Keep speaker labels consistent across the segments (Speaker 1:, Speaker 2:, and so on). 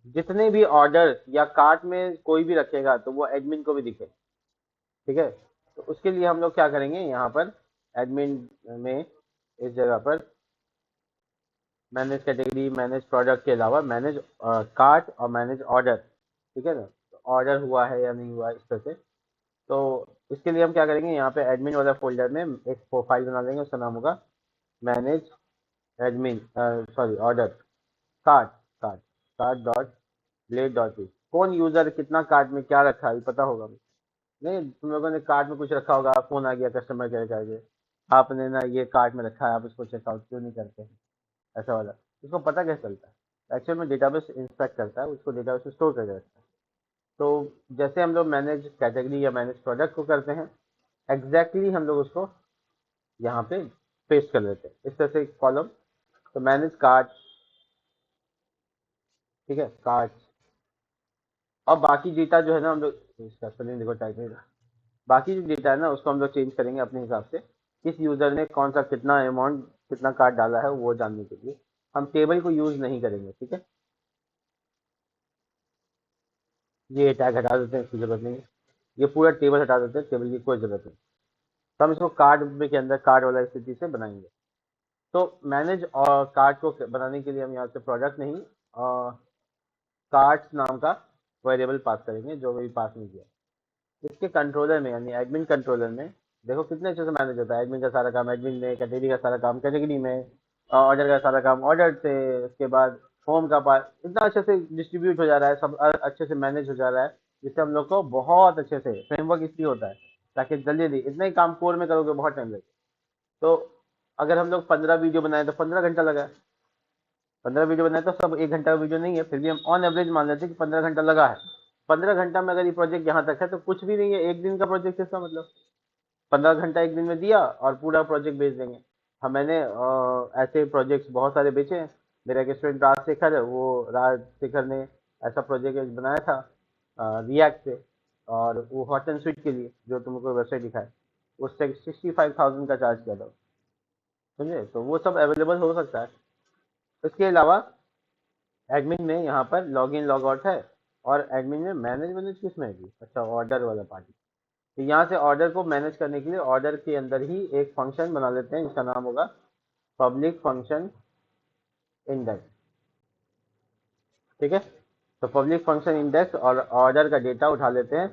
Speaker 1: जितने भी ऑर्डर या कार्ट में कोई भी रखेगा तो वो एडमिन को भी दिखे। ठीक है, तो उसके लिए हम लोग क्या करेंगे यहाँ पर एडमिन में, इस जगह पर मैनेज कैटेगरी, मैनेज प्रोडक्ट के अलावा मैनेज कार्ट और मैनेज ऑर्डर। ठीक है ना, तो ऑर्डर हुआ है या नहीं हुआ है, इस तरह से। तो इसके लिए हम क्या करेंगे, यहाँ पे एडमिन वाला फोल्डर में एक फाइल बना लेंगे, उसका नाम होगा manage admin, sorry order, cart, cart, cart dot blade dot P. कौन यूजर कितना कार्ट में क्या रखा है ये पता होगा। नहीं, तुम लोगों ने कार्ट में कुछ रखा होगा, फोन आ गया कस्टमर केयर करके, आपने ना ये कार्ट में रखा है, आप इसको चेकआउट क्यों नहीं करते हैं, ऐसा वाला। उसको पता कैसे चलता है, एक्चुअल में डेटाबेस इंस्पेक्ट करता है, उसको डेटाबेस में स्टोर करके रखता है। तो जैसे हम लोग मैनेज कैटेगरी या मैनेज प्रोडक्ट को करते हैं, एग्जैक्टली हम लोग उसको यहाँ पे पेस्ट कर लेते हैं इस तरह से कॉलम। तो मैनेज कार्ट, ठीक है, कार्ट। और बाकी डेटा जो है ना हम लोग, इसका स्पेलिंग देखो, टाइप है, बाकी जो डेटा है ना उसको हम लोग चेंज करेंगे अपने हिसाब से, किस यूजर ने कौन सा कितना अमाउंट कितना कार्ड डाला है वो जानने के लिए। हम टेबल को यूज नहीं करेंगे, ठीक है। ये टैग हटा देते हैं, इसकी जरूरत नहीं है। ये पूरा टेबल हटा देते हैं, टेबल की कोई जरूरत नहीं। तो हम इसको कार्ड में के अंदर कार्ड वाला स्थिति से बनाएंगे। तो मैनेज और कार्ड को बनाने के लिए हम यहाँ से प्रोडक्ट नहीं, कार्ड्स नाम का वेरिएबल पास करेंगे, जो भी पास नहीं किया। इसके कंट्रोलर में यानी एडमिन कंट्रोलर में देखो कितने अच्छे से मैनेज होता है। एडमिन का सारा काम एडमिन में, कैटेगरी का सारा काम कैटेगरी में, ऑर्डर का सारा काम ऑर्डर से, उसके बाद होम का पार्ट इतना अच्छे से डिस्ट्रीब्यूट हो जा रहा है, सब अच्छे से मैनेज हो जा रहा है, जिससे हम लोग को बहुत अच्छे से फ्रेमवर्क इसलिए होता है ताकि जल्दी जल्दी, इतना ही काम कोर में करोगे बहुत टाइम लगेगा। तो अगर हम लोग 15 वीडियो बनाए तो 15 घंटा लगा। 15 वीडियो बनाए तो सब 1 घंटा का वीडियो नहीं है, फिर भी हम ऑन एवरेज मान लेते हैं कि 15 घंटा लगा है। 15 घंटा में अगर ये प्रोजेक्ट यहाँ तक है तो कुछ भी नहीं है, एक दिन का प्रोजेक्ट है इसका मतलब। 15 घंटा एक दिन में दिया और पूरा प्रोजेक्ट बेच देंगे। हम मैंने ऐसे प्रोजेक्ट्स बहुत सारे बेचे हैं। मेरा एक स्टूडेंट राजशेखर है, वो राजशेखर ने ऐसा प्रोजेक्ट बनाया था रिएक्ट पे, और वो हॉट एंड स्वीट के लिए जो तुमको वेबसाइट दिखाए, उससे 65,000 का चार्ज किया था। समझे, तो वो सब अवेलेबल हो सकता है। इसके अलावा एडमिन में यहाँ पर लॉग इन लॉग आउट है, और एडमिन में मैनेज मैनेज किस में है जी, अच्छा ऑर्डर वाला पार्ट। तो यहाँ से ऑर्डर को मैनेज करने के लिए ऑर्डर के अंदर ही एक फंक्शन बना लेते हैं जिसका नाम होगा पब्लिक फंक्शन इंडेक्स। ठीक है, तो पब्लिक फंक्शन इंडेक्स और ऑर्डर का डेटा उठा लेते हैं।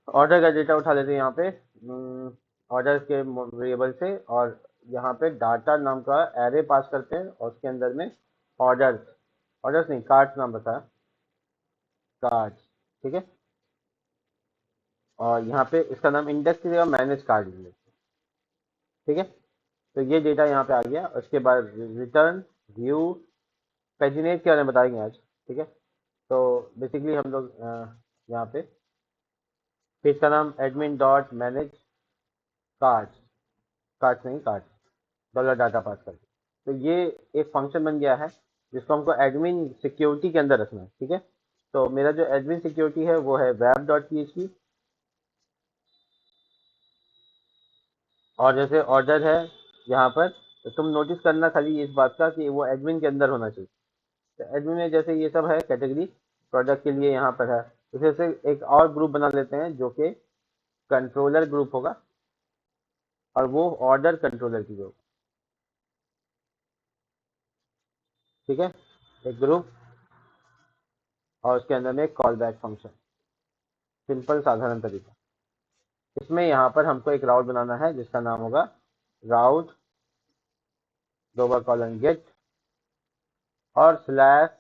Speaker 1: ऑर्डर का डेटा उठा लेते हैं यहाँ पे ऑर्डर के वेरिएबल से, और यहाँ पे डाटा नाम का एरे पास करते हैं, और उसके अंदर में ऑर्डर्स, ऑर्डर्स नहीं कार्ड्स नाम बताया, कार्ड्स। ठीक है, और यहाँ पे इसका नाम इंडेक्स की जगह मैनेज कार्ड ले लेते हैं। ठीक है, तो ये डेटा यहाँ पे आ गया। उसके बाद रिटर्न, व्यू, पेजिनेट के बारे में बताएंगे आज। ठीक है, तो बेसिकली हम लोग यहाँ पे फिर इसका नाम admin dot manage cards, cards नहीं कार्ड्स, डॉलर डाटा पास करके। तो ये एक फंक्शन बन गया है जिसको हमको एडमिन सिक्योरिटी के अंदर रखना है। ठीक है, तो मेरा जो एडमिन सिक्योरिटी है वो है web dot P H P, और जैसे ऑर्डर है यहाँ पर, तो तुम नोटिस करना खाली इस बात का कि वो एडमिन के अंदर होना चाहिए। तो एडमिन में जैसे ये सब है कैटेगरी प्रोडक्ट के लिए यहाँ पर है, तो जैसे एक और ग्रुप बना लेते हैं जो कि कंट्रोलर ग्रुप होगा, और वो ऑर्डर कंट्रोलर की ग्रुप। ठीक है, एक ग्रुप, और उसके अंदर में एक कॉल बैक फंक्शन, सिंपल साधारण तरीका। इसमें यहाँ पर हमको एक राउट बनाना है जिसका नाम होगा राउट, दो बार कॉलन गेट, और स्लैश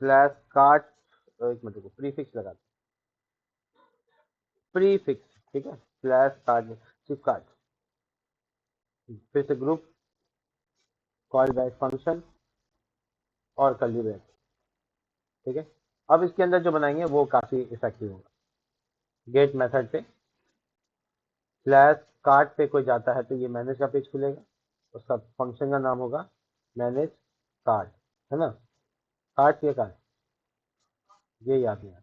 Speaker 1: स्लैश कार्ट, एक मिनट को प्रीफिक्स लगा, प्रीफिक्स। ठीक है, स्लैश कार्ट, सिर्फ कार्ट, फिर से ग्रुप, कॉल बैक फंक्शन, और कर्ली ब्रैकेट। ठीक है, अब इसके अंदर जो बनाएंगे वो काफी इफेक्टिव होगा। गेट मेथड पे स्लैश कार्ट पे कोई जाता है तो ये मैनेज का पेज खुलेगा, उसका फंक्शन का नाम होगा मैनेज कार्ट, है ना, कार्ट ये कार्ट, ये याद नहीं।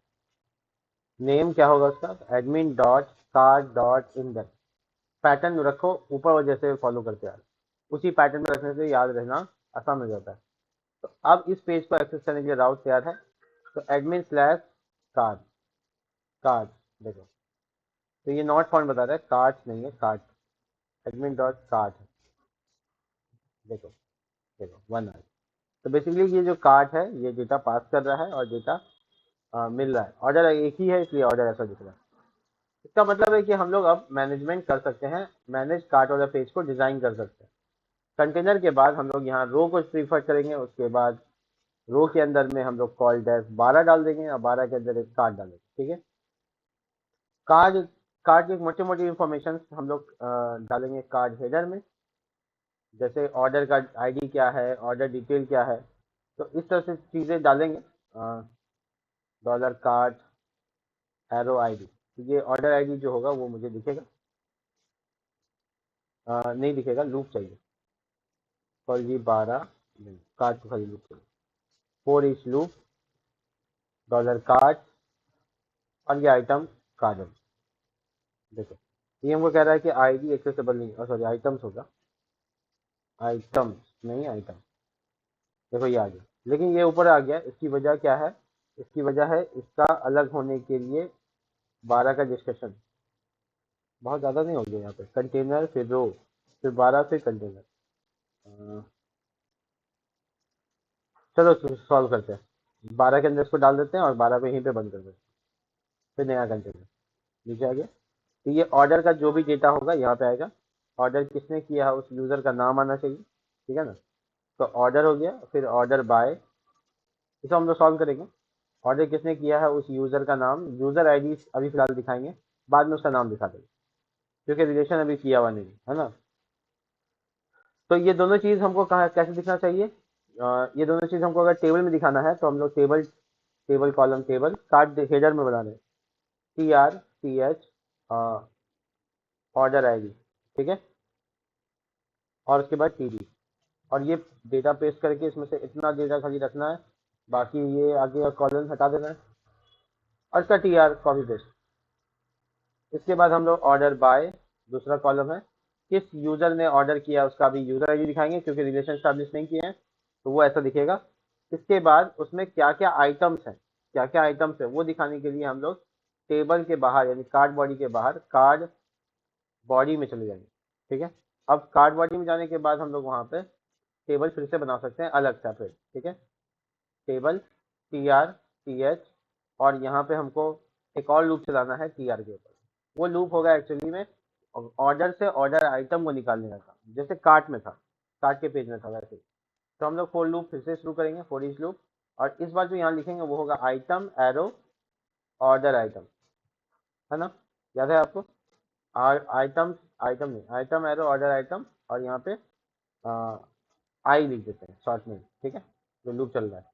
Speaker 1: नेम क्या होगा उसका, admin dot cart dot index. Pattern रखो ऊपर और जैसे फॉलो करते आ रहे, उसी पैटर्न में रखने से याद रहना आसान हो जाता है। तो अब इस पेज को एक्सेस करने के लिए राउट तैयार है। तो एडमिन स्लैश कार्ड, कार्ड देखो, तो ये नॉट फाउंड बता रहा है, कार्ड नहीं है, कार्ड, एडमिन डॉट कार्ड है, देखो, देखो 1 तो बेसिकली ये जो कार्ड है ये डेटा पास कर रहा है और डेटा मिल रहा है। ऑर्डर एक ही है इसलिए ऑर्डर ऐसा दिख रहा है। इसका मतलब है कि हम लोग अब मैनेजमेंट कर सकते हैं, मैनेज कार्ट वाला पेज को डिजाइन कर सकते हैं। कंटेनर के बाद हम लोग यहाँ रो को प्रीफर करेंगे, उसके बाद रो के अंदर में हम लोग कॉल डैश 12 डाल देंगे और 12 के अंदर एक कार्ड डालेंगे, ठीक है। कार्ड, कार्ड की मोटी मोटी इंफॉर्मेशन हम लोग डालेंगे कार्ड हेडर में, जैसे ऑर्डर का आईडी क्या है, ऑर्डर डिटेल क्या है, तो इस तरह से चीज़ें डालेंगे। डॉलर कार्ड एरो आईडी, ये ऑर्डर आईडी जो होगा वो मुझे दिखेगा, नहीं दिखेगा, लूप चाहिए, फॉर जी 12 नहीं, कार्ड को खाली लूप चाहिए, four etch loop dollar card और ये आइटम कार्ड है। देखो ये हमको कह रहा है कि आईडी एक्सेसिबल नहीं, सॉरी आइटम्स होगा, आइटम्स नहीं आइटम, देखो ये आ गया, लेकिन ये ऊपर आ गया, इसकी वजह क्या है, इसकी वजह है इसका अलग होने के लिए 12 का डिस्कशन बहुत ज़्यादा नहीं हो गया यहाँ पे, कंटेनर फिर रो फिर 12 फिर कंटेनर। चलो सॉल्व करते हैं, 12 के अंदर इसको डाल देते हैं और 12 को यहीं पे बंद कर देते हैं, फिर नया कंटेनर नीचे आ गया। तो ये ऑर्डर का जो भी डेटा होगा यहाँ पे आएगा, ऑर्डर किसने किया है उस यूज़र का नाम आना चाहिए, ठीक है ना। तो ऑर्डर हो गया, फिर ऑर्डर बाय, इसे हम लोग सॉल्व करेंगे। ऑर्डर किसने किया है उस यूज़र का नाम, यूज़र आईडी अभी फिलहाल दिखाएंगे, बाद में उसका नाम दिखा देंगे क्योंकि रिलेशन अभी किया हुआ नहीं है ना। तो ये दोनों चीज़ हमको कहाँ कैसे दिखना चाहिए, ये दोनों चीज़ हमको अगर टेबल में दिखाना है तो हम लोग table, table column table card header में बना रहे हैं, TRTH ऑर्डर आईडी, ठीक है, और उसके बाद TD, और ये डेटा पेस्ट करके इसमें से इतना डेटा खाली रखना है, बाकी ये आगे का कॉलम हटा देना है और इसका TR कॉपी पेस्ट। इसके बाद हम लोग ऑर्डर बाय, दूसरा कॉलम है, किस यूज़र ने ऑर्डर किया उसका अभी यूज़र आईडी दिखाएंगे क्योंकि रिलेशन स्टैब्लिश नहीं किए हैं, तो वो ऐसा दिखेगा। इसके बाद उसमें क्या क्या आइटम्स हैं, क्या क्या आइटम्स है वो दिखाने के लिए हम लोग टेबल के बाहर यानी कार्ड बॉडी के बाहर कार्ड बॉडी में चले जाएंगे, ठीक है। अब कार्ड बॉडी में जाने के बाद हम लोग वहाँ पे टेबल फिर से बना सकते हैं अलग सेपरेट, ठीक है, टेबल TRTH, और यहाँ पे हमको एक और लूप चलाना है TR के ऊपर, वो लूप होगा एक्चुअली में ऑर्डर से ऑर्डर आइटम को निकालने का काम, जैसे कार्ट में था, कार्ट के पेज में था वैसे ही। तो हम लोग फोर लूप फिर से शुरू करेंगे, फोर इच लूप, और इस बार जो यहाँ लिखेंगे वो होगा आइटम एरो ऑर्डर आइटम, है ना, याद है आपको, आइटम, आइटम नहीं, आइटम एरो ऑर्डर आइटम, और यहाँ पे आई लिख देते हैं शॉर्ट में, ठीक है, जो लूप चल रहा है।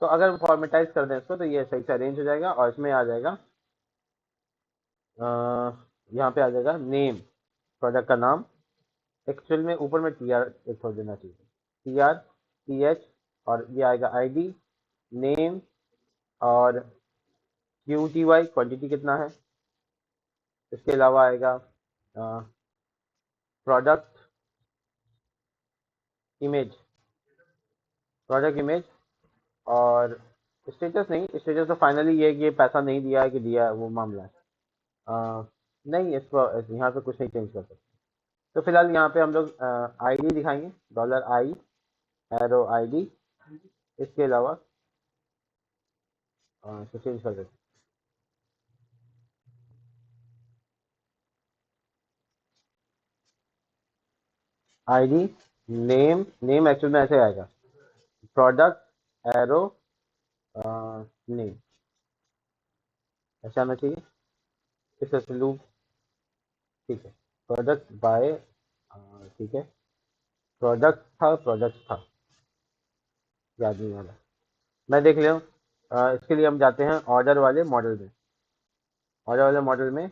Speaker 1: तो अगर फॉर्मेटाइज कर दें इसको तो ये सही से अरेंज हो जाएगा और इसमें आ जाएगा, यहाँ पे आ जाएगा नेम, प्रोडक्ट का नाम, एक्चुअल में ऊपर में TR एक छोड़ देना चाहिए, TRTH, और ये आएगा आईडी, नेम, और QTY क्वांटिटी कितना है, इसके अलावा आएगा प्रोडक्ट इमेज, प्रोडक्ट इमेज, और स्टेटस नहीं, स्टेटस तो फाइनली ये पैसा नहीं दिया है कि दिया है वो मामला है, नहीं इसको यहाँ पे कुछ नहीं चेंज कर सकते। तो फिलहाल यहाँ पे हम लोग आईडी दिखाएंगे, $I एरो आईडी, इसके अलावा इसको चेंज कर देते, आईडी, नेम, नेम एक्चुअल में ऐसे आएगा, प्रोडक्ट एरो नेम, ऐसा आना चाहिए, इस तरह से लूप, ठीक है, प्रोडक्ट बाय, ठीक है, प्रोडक्ट था, प्रोडक्ट था, याद नहीं आ रहा, मैं देख लिया। इसके लिए हम जाते हैं ऑर्डर वाले मॉडल में, ऑर्डर वाले मॉडल में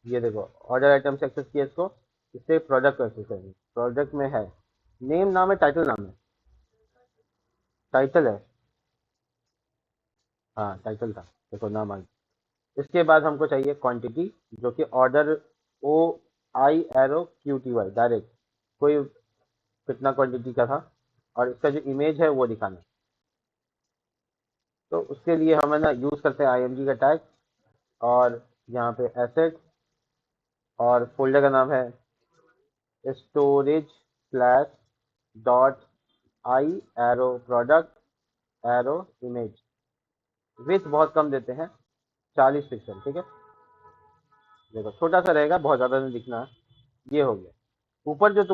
Speaker 1: ये देखो ऑर्डर आइटम से एक्सेस किया इसको, इससे प्रोडक्ट को एक्सेस करेंगे, प्रोडक्ट में है नेम नाम है, टाइटल नाम है, टाइटल है, हाँ टाइटल था, देखो नाम आ गया। इसके बाद हमको चाहिए क्वांटिटी, जो कि order OI arrow QTY direct, कोई कितना क्वांटिटी का था, और इसका जो इमेज है वो दिखाना है। तो उसके लिए हम है ना यूज़ करते हैं img का टैग, और यहाँ पे एसेट, और फोल्डर का नाम है storage slash dot I arrow product arrow image. With बहुत कम देते हैं, 40 पिक्सल, ठीक है। देखो छोटा सा रहेगा, बहुत ज़्यादा नहीं दिखना है। ये हो गया। ऊपर जो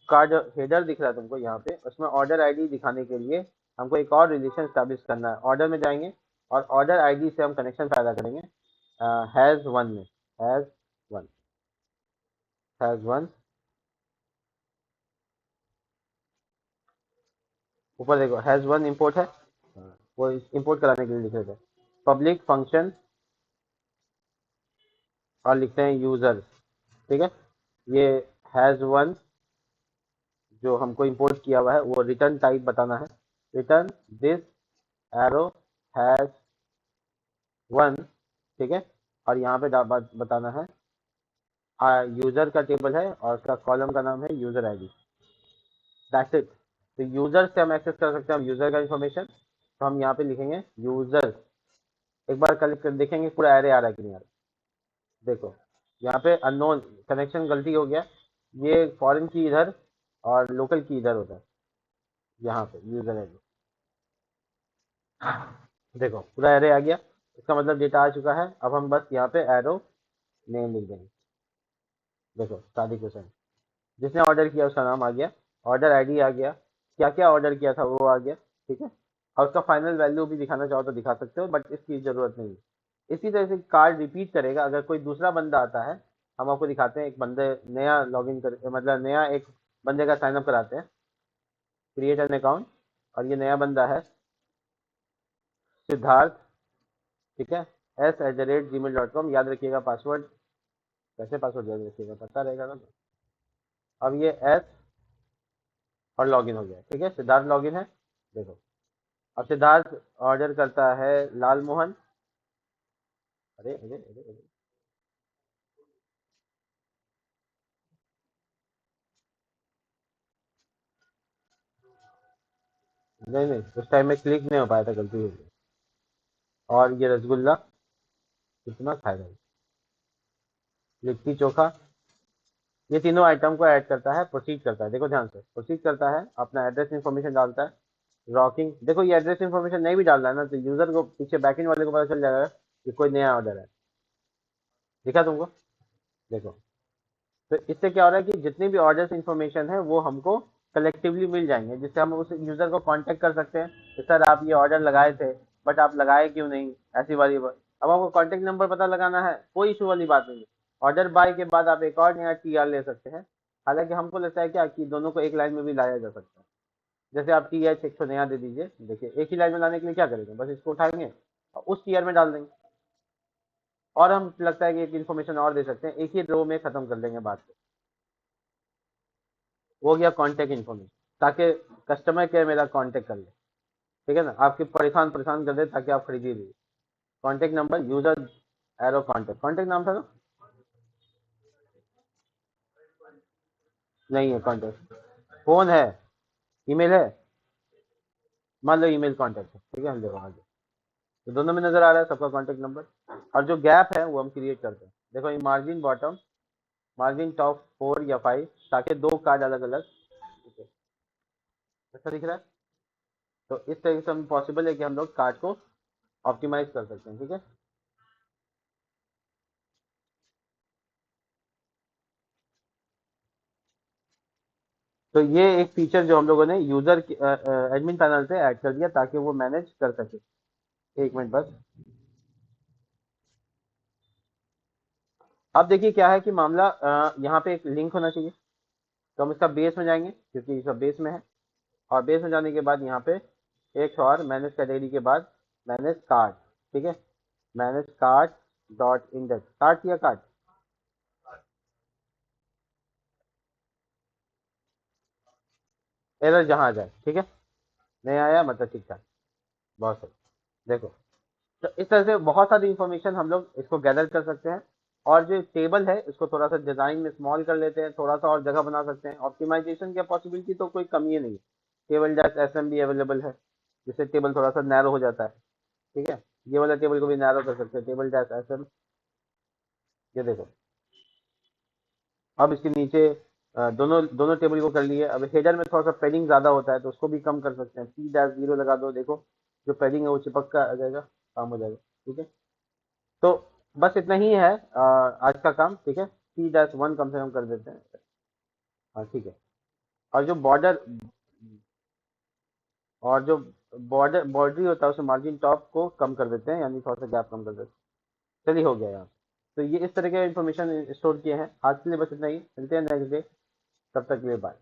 Speaker 1: कार्ड हेडर दिख रहा है तुमको यहाँ पे, उसमें ऑर्डर आईडी दिखाने के लिए हमको एक और रिलेशन स्टैब्लिश करना है। ऑर्डर में जाएंगे और ऑर्डर आईडी से हम कनेक्शन पैदा करेंगे हैज़ वन में। हैज़ वन, हैज़ वन, ऊपर देखो हैज़ वन इम्पोर्ट है। वो इम्पोर्ट कराने के लिए लिख रहे थे पब्लिक फंक्शन, और लिखते हैं यूज़र, ठीक है। ये हैज़ वन जो हमको इंपोर्ट किया हुआ है, वो रिटर्न टाइप बताना है, return this arrow has one, ठीक है। और यहाँ पे बताना है यूज़र का टेबल है और उसका कॉलम का नाम है यूज़र आईडी। That's it. तो यूज़र से हम एक्सेस कर सकते हैं यूज़र का इन्फॉर्मेशन। तो हम यहाँ पे लिखेंगे यूज़र, एक बार कलेक्ट कर देखेंगे पूरा एरे आ रहा है कि नहीं आ रहा है। देखो यहाँ पे अननोन कनेक्शन गलती हो गया, ये फॉरेन की इधर और लोकल की इधर होता है। यहाँ पे यूज़र आईडी देखो पूरा एरे आ गया, इसका मतलब डेटा आ चुका है। अब हम बस यहाँ पे एरो नेम लिख देंगे। देखो सादिक हुसैन, जिसने ऑर्डर किया उसका नाम आ गया, ऑर्डर आईडी आ गया, क्या क्या ऑर्डर किया था वो आ गया, ठीक है। और उसका फाइनल वैल्यू भी दिखाना चाहो तो दिखा सकते हो, बट इसकी ज़रूरत नहीं है। इसी तरह से कार्ड रिपीट करेगा। अगर कोई दूसरा बंदा आता है, हम आपको दिखाते हैं, एक बंदे नया लॉगिन कर, मतलब नया एक बंदे का साइनअप कराते हैं, क्रिएट एन अकाउंट, और ये नया बंदा है सिद्धार्थ, ठीक है। s@gmail.com, याद रखिएगा पासवर्ड। कैसे पासवर्ड याद रखिएगा, पता रहेगा ना। अब ये एस और लॉगिन हो गया, ठीक है। सिद्धार्थ लॉगिन है, देखो। अब सिद्धार्थ ऑर्डर करता है लाल मोहन। अरे अरे अरे अरे, नहीं नहीं, उस टाइम में क्लिक नहीं हो पाया था, गलती हो गई। और ये रसगुल्ला कितना खाएगा, लिट्टी चोखा, ये तीनों आइटम को ऐड करता है, प्रोसीड करता है। देखो ध्यान से, प्रोसीड करता है, अपना एड्रेस इन्फॉर्मेशन डालता है, रॉकिंग। देखो ये एड्रेस इन्फॉर्मेशन नहीं भी डालना है ना, तो यूजर को पीछे बैकएंड वाले को पता चल जाएगा कि कोई नया ऑर्डर है। दिखा तुमको, देखो। तो इससे क्या हो रहा है कि जितनी भी ऑर्डर्स इन्फॉर्मेशन है वो हमको कलेक्टिवली मिल जाएंगे, जिससे हम उस यूजर को कांटेक्ट कर सकते हैं कि सर आप ये ऑर्डर लगाए थे, बट आप लगाए क्यों नहीं, ऐसी वाली बात। अब आपको कांटेक्ट नंबर पता लगाना है, कोई इशू वाली बात नहीं है। ऑर्डर बाय के बाद आप एक और नया टीआर ले सकते हैं। हालांकि हमको लगता है क्या कि दोनों को एक लाइन में भी लाया जा सकता है। जैसे आप टीएच 100 नया दे दीजिए, देखिए एक ही लाइन में लाने के लिए क्या करेंगे, बस इसको उठाएंगे और उस टीआर में डाल देंगे। और हम लगता है कि एक इन्फॉर्मेशन और दे सकते हैं, एक ही रो में खत्म कर देंगे बात को। हो गया कॉन्टैक्ट इन्फॉर्मेशन, ताकि कस्टमर केयर मेरा कॉन्टैक्ट कर ले, ठीक है ना, आपके परेशान परेशान कर दे ताकि आप खरीदिए लीजिए। Contact number user arrow contact, contact नाम था ना, नहीं है कॉन्टैक्ट, फोन है, ईमेल है, मान लो ईमेल कॉन्टैक्ट है, ठीक है। हम देखो आगे, तो दोनों में नजर आ रहा है सबका कॉन्टैक्ट नंबर। और जो गैप है वो हम क्रिएट करते हैं। देखो ये मार्जिन बॉटम, मार्जिन टॉप 4 या 5, ताकि दो कार्ड अलग अलग, ठीक है, ऐसा दिख रहा है। तो इस तरीके से हम पॉसिबल है कि हम लोग कार्ड को ऑप्टिमाइज कर सकते हैं, ठीक है। तो ये एक फीचर जो हम लोगों ने यूजर एडमिन पैनल पे ऐड कर दिया ताकि वो मैनेज कर सके। एक मिनट बस। अब देखिए क्या है कि मामला, यहाँ पे एक लिंक होना चाहिए। तो हम इसका बेस में जाएंगे क्योंकि इसका बेस में है, और बेस में जाने के बाद यहाँ पे एक और मैनेज कैटेगरी के बाद मैनेज कार्ड, ठीक है। Manage card dot index, card किया कार्ड, एरर जहाँ आ जाए, ठीक है। नहीं आया मतलब ठीक ठाक, बहुत सही। देखो, तो इस तरह से बहुत सारी इंफॉर्मेशन हम लोग इसको गैदर कर सकते हैं। और जो टेबल है इसको थोड़ा सा डिजाइन में स्मॉल कर लेते हैं, थोड़ा सा और जगह बना सकते हैं। ऑप्टिमाइजेशन की पॉसिबिलिटी तो कोई कमी ही नहीं है, टेबल डैश एस एम भी अवेलेबल है, जिससे टेबल थोड़ा सा नैरो हो जाता है। ठीक है, ये वाला टेबल को भी नैरो कर सकते हैं, टेबल डैश एस एम। ये देखो, अब इसके नीचे दोनों दोनों टेबल को कर लिए। अब हेडर में थोड़ा सा पेडिंग ज़्यादा होता है तो उसको भी कम कर सकते हैं, पी डैश जीरो लगा दो, देखो जो पेडिंग है वो चिपक का आ जाएगा, काम हो जाएगा। ठीक है, तो बस इतना ही है आज का काम। ठीक है, पी डैश वन कम से कम कर देते हैं। हाँ ठीक है। और जो बॉर्डर और जो बॉर्डरी होता है, उसे मार्जिन टॉप को कम कर देते हैं, यानी थोड़ा सा गैप कम कर देते हैं। चलिए, हो गया यहाँ। तो ये इस तरह के इन्फॉर्मेशन स्टोर किए हैं। आज के लिए बस इतना ही, मिलते हैं नेक्स्ट डे। तब तक के लिए बाय।